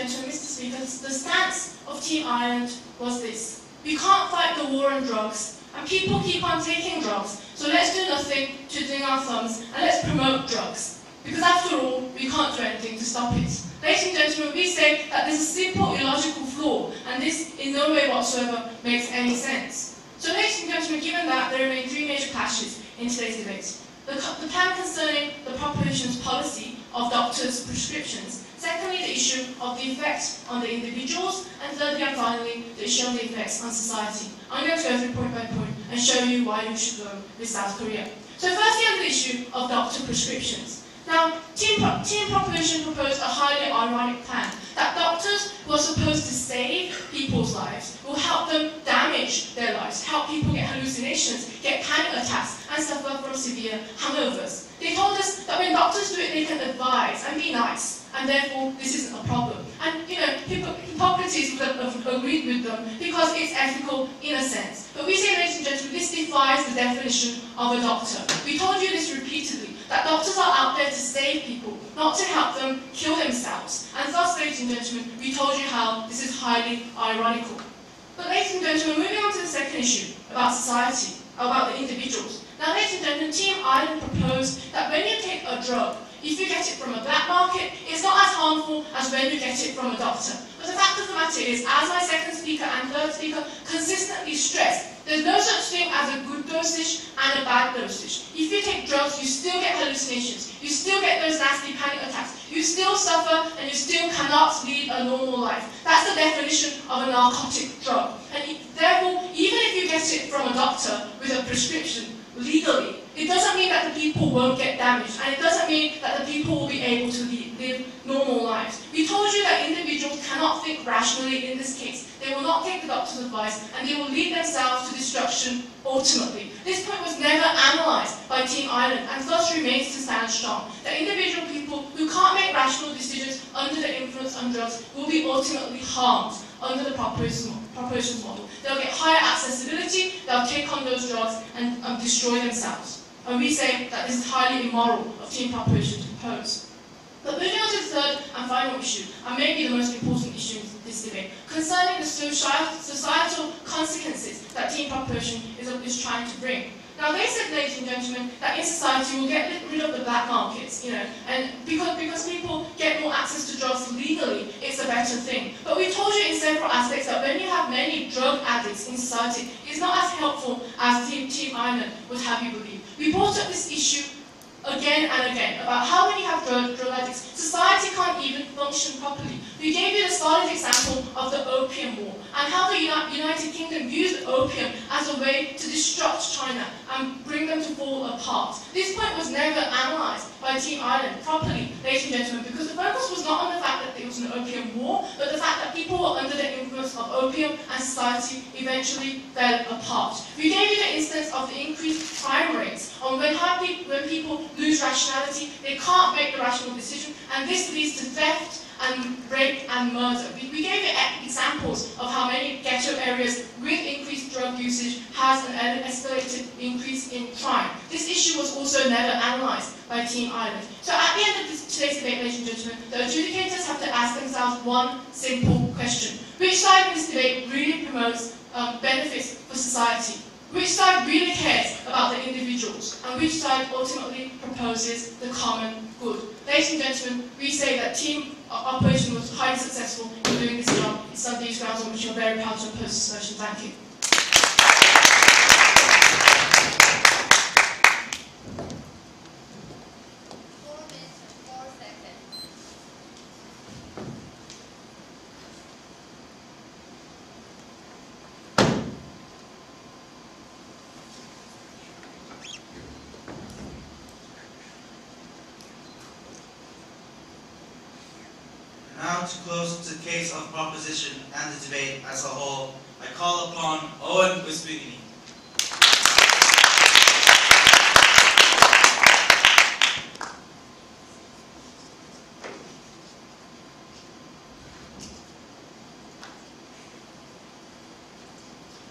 gentlemen, Mr. Speaker, the stance of Team Ireland was this: we can't fight the war on drugs, and people keep on taking drugs, so let's do nothing twiddling our thumbs and let's promote drugs. Because after all, we can't do anything to stop it. Ladies and gentlemen, we say that there's a simple illogical flaw, and this in no way whatsoever makes any sense. So ladies and gentlemen, given that, there remain three major clashes in today's debate. The plan concerning the proposition's policy of doctors' prescriptions. Secondly, the issue of the effect on the individuals. And thirdly and finally, the issue of the effects on society. I'm going to go through point by point and show you why you should go with South Korea. So firstly, on the issue of doctor prescriptions. Now, Team Proposition proposed a highly ironic plan that doctors who are supposed to save people's lives will help them damage their lives, help people get hallucinations, get panic attacks, and suffer from severe hangovers. They told us that when doctors do it, they can advise and be nice, and therefore this isn't a problem. And you know, Hippocrates would have agreed with them because it's ethical in a sense. But we say, ladies and gentlemen, this defies the definition of a doctor. We told you this repeatedly, that doctors are out there to save people, not to help them kill themselves. And thus, ladies and gentlemen, we told you how this is highly ironical. But ladies and gentlemen, moving on to the second issue, about society, about the individuals. Now, ladies and gentlemen, Team Ireland proposed that when you take a drug, if you get it from a black market, it's not as harmful as when you get it from a doctor. But the fact of the matter is, as my second speaker and third speaker consistently stressed, there's no such thing as a good dosage and a bad dosage. If you take drugs, you still get hallucinations, you still get those nasty panic attacks, you still suffer, and you still cannot lead a normal life. That's the definition of a narcotic drug. And therefore, even if you get it from a doctor with a prescription, legally, it doesn't mean that the people won't get damaged, and it doesn't mean that the people will be able to live normal lives. We told you that individuals cannot think rationally in this case. They will not take the doctor's advice, and they will lead themselves to destruction ultimately. This point was never analysed by Team Ireland, and thus remains to stand strong. That individual people who can't make rational decisions under the influence of drugs will be ultimately harmed under the proposition's model. They'll get higher accessibility, they'll take on those drugs and destroy themselves. And we say that this is highly immoral of Team Proposition to propose. But moving on to the third and final issue, and maybe the most important issue in this debate, concerning the societal consequences that Team Proposition is trying to bring. Now, they said, ladies and gentlemen, that in society we'll get rid of the black markets, and because people get more access to drugs legally, it's a better thing. But we told you in several aspects that when you have many drug addicts in society, it's not as helpful as Team Ireland would have you believe. We brought up this issue again and again about how when you have drug addicts, society can't even function properly. We gave you the solid example of the Opium War and how the United Kingdom used opium as a way to disrupt China and bring them to fall apart. This point was never analysed by Team Ireland properly, ladies and gentlemen, because the focus was not on the fact that it was an opium war, but the fact that people were under the influence of opium and society eventually fell apart. We gave you the instance of the increased crime rates on when people lose rationality, they can't make the rational decision, and this leads to theft and rape and murder. We gave you examples of how many ghetto areas with increased drug usage has an escalated increase in crime. This issue was also never analysed by Team Ireland. So at the end of today's debate, ladies and gentlemen, the adjudicators have to ask themselves one simple question. Which side in this debate really promotes benefits for society? Which side really cares about the individuals, and which side ultimately proposes the common good? Ladies and gentlemen, we say that Team Operation was highly successful in doing this job. It's on these grounds on which you're very proud to oppose this motion. Thank you. Now, to close the case of proposition and the debate as a whole, I call upon Owen Wispigny.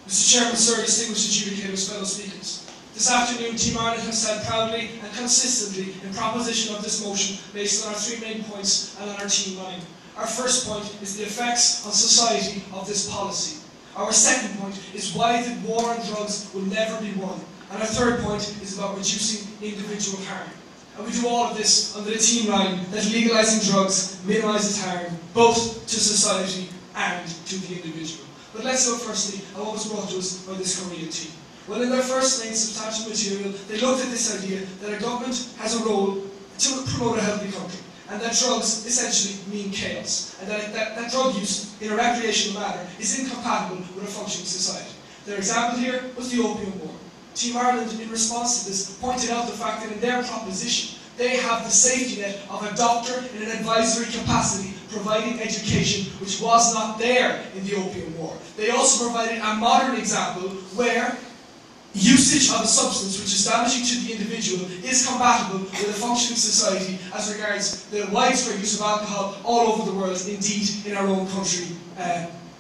Mr. Chairman, sir, distinguished adjudicators, fellow speakers. This afternoon, Team Ireland has said proudly and consistently in proposition of this motion based on our three main points and on our team running. Our first point is the effects on society of this policy. Our second point is why the war on drugs will never be won. And our third point is about reducing individual harm. And we do all of this under the team line that legalising drugs minimises harm both to society and to the individual. But let's look firstly at what was brought to us by this Korean team. Well, in their first main substantial material, they looked at this idea that a government has a role to promote a healthy country, and that drugs essentially mean chaos, and that drug use in a recreational manner is incompatible with a functioning society. Their example here was the Opium War. Team Ireland, in response to this, pointed out the fact that in their proposition, they have the safety net of a doctor in an advisory capacity providing education which was not there in the Opium War. They also provided a modern example where usage of a substance which is damaging to the individual is compatible with a functioning society as regards the widespread use of alcohol all over the world, indeed in our own country.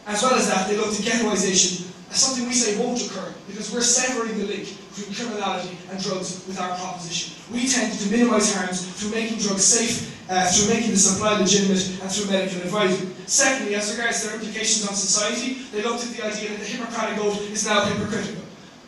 As well as that, they looked at ghettoisation as something we say won't occur because we're severing the link between criminality and drugs with our proposition. We tend to minimise harms through making drugs safe, through making the supply legitimate, and through medical advisory. Secondly, as regards their implications on society, they looked at the idea that the Hippocratic Oath is now hypocritical.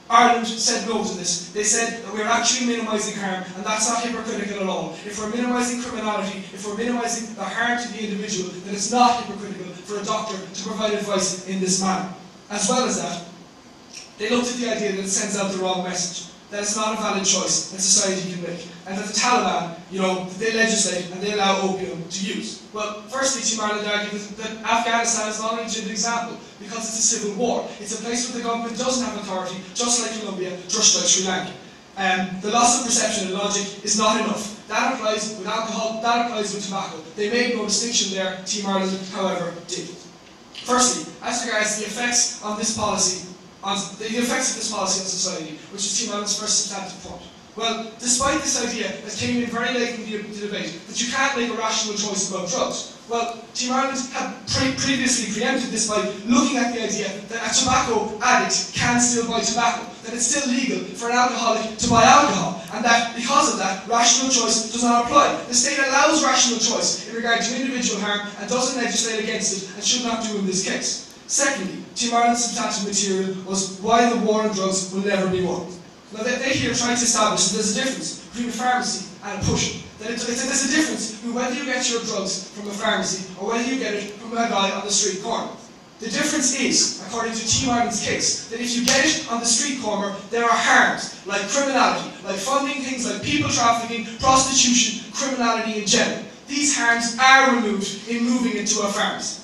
Ireland said no to this. They said that we're actually minimising harm, and that's not hypocritical at all. If we're minimising criminality, if we're minimising the harm to the individual, then it's not hypocritical for a doctor to provide advice in this manner. As well as that, they looked at the idea that it sends out the wrong message, that it's not a valid choice that society can make, and that the Taliban, they legislate and they allow opium to use. Well, firstly, Team Ireland argued that Afghanistan is not a legitimate example because it's a civil war. It's a place where the government doesn't have authority, just like Colombia, just like Sri Lanka. The loss of perception and logic is not enough. That applies with alcohol, that applies with tobacco. They made no distinction there. Team Ireland, however, did. Firstly, as regards the effects on this policy, on society, which is Team Ireland's first substantive point. Well, despite this idea that came in very late in the debate, that you can't make a rational choice about drugs, well, Team Ireland had previously preempted this by looking at the idea that a tobacco addict can still buy tobacco, that it's still legal for an alcoholic to buy alcohol, and that because of that, rational choice does not apply. The state allows rational choice in regard to individual harm and doesn't legislate against it, and should not do in this case. Secondly, Team Ireland's substantive material was why the war on drugs will never be won. Now, they here try to establish that there's a difference between a pharmacy and a pusher. That there's a difference between whether you get your drugs from a pharmacy or whether you get it from a guy on the street corner. The difference is, according to Team Ireland's case, that if you get it on the street corner, there are harms, like criminality, like funding things like people trafficking, prostitution, criminality in general. These harms are removed in moving into a pharmacy.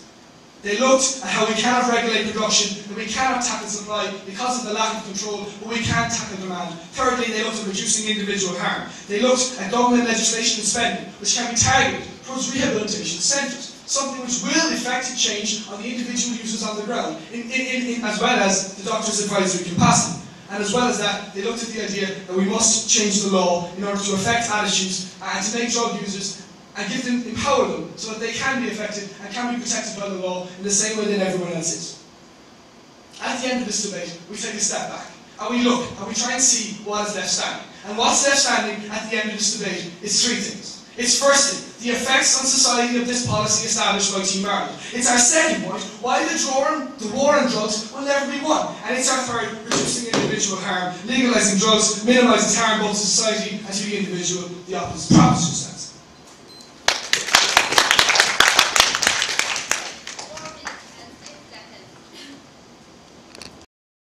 They looked at how we cannot regulate production, that we cannot tackle supply because of the lack of control, but we can tackle demand. Thirdly, they looked at reducing individual harm. They looked at government legislation and spending, which can be targeted towards rehabilitation centres, something which will effect a change on the individual users on the ground, as well as the doctor's advisory capacity. And as well as that, they looked at the idea that we must change the law in order to affect attitudes and to make drug users and empower them so that they can be affected and can be protected by the law in the same way that everyone else is. At the end of this debate, we take a step back and we look and we try and see what is left standing. And what's left standing at the end of this debate is three things. It's firstly, the effects on society of this policy established by Team Ireland. It's our second point, why the war on drugs will never be won. And it's our third, reducing individual harm. Legalising drugs minimises harm both to society and to the individual, the opposite proposition stance.